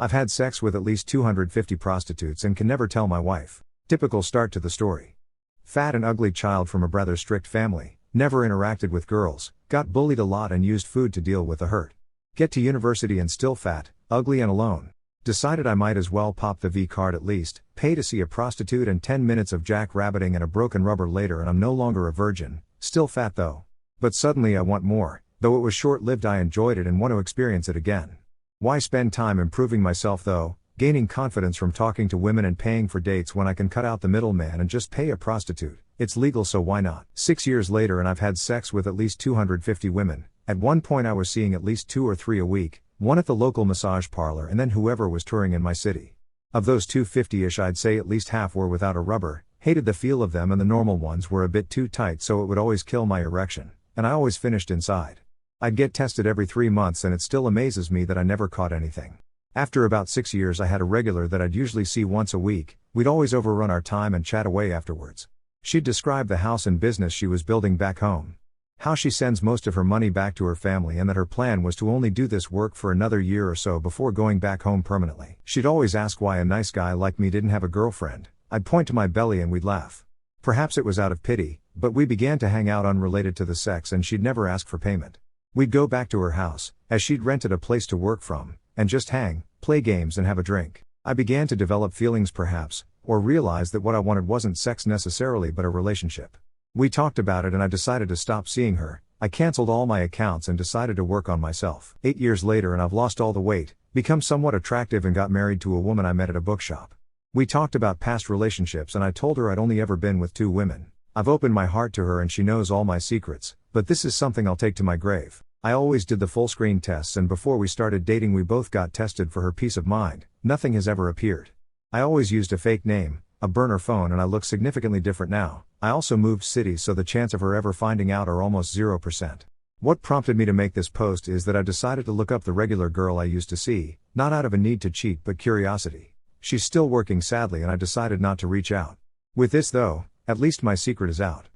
I've had sex with at least 250 prostitutes and can never tell my wife. Typical start to the story. Fat and ugly child from a rather strict family, never interacted with girls, got bullied a lot and used food to deal with the hurt. Get to university and still fat, ugly and alone. Decided I might as well pop the V card at least, pay to see a prostitute and 10 minutes of jackrabbiting and a broken rubber later and I'm no longer a virgin, still fat though. But suddenly I want more, though it was short-lived. I enjoyed it and want to experience it again. Why spend time improving myself though, gaining confidence from talking to women and paying for dates when I can cut out the middleman and just pay a prostitute? It's legal, so why not? 6 years later and I've had sex with at least 250 women. At one point I was seeing at least 2 or 3 a week, one at the local massage parlor and then whoever was touring in my city. Of those 250-ish I'd say at least half were without a rubber, hated the feel of them, and the normal ones were a bit too tight so it would always kill my erection, and I always finished inside. I'd get tested every 3 months and it still amazes me that I never caught anything. After about 6 years I had a regular that I'd usually see once a week. We'd always overrun our time and chat away afterwards. She'd describe the house and business she was building back home. How she sends most of her money back to her family and that her plan was to only do this work for another year or so before going back home permanently. She'd always ask why a nice guy like me didn't have a girlfriend. I'd point to my belly and we'd laugh. Perhaps it was out of pity, but we began to hang out unrelated to the sex and she'd never ask for payment. We'd go back to her house, as she'd rented a place to work from, and just hang, play games and have a drink. I began to develop feelings perhaps, or realize that what I wanted wasn't sex necessarily but a relationship. We talked about it and I decided to stop seeing her. I canceled all my accounts and decided to work on myself. 8 years later and I've lost all the weight, become somewhat attractive and got married to a woman I met at a bookshop. We talked about past relationships and I told her I'd only ever been with 2 women. I've opened my heart to her and she knows all my secrets, but this is something I'll take to my grave. I always did the full screen tests and before we started dating we both got tested for her peace of mind. Nothing has ever appeared. I always used a fake name, a burner phone, and I look significantly different now. I also moved cities so the chance of her ever finding out are almost 0%. What prompted me to make this post is that I decided to look up the regular girl I used to see, not out of a need to cheat but curiosity. She's still working sadly and I decided not to reach out. With this though, at least my secret is out.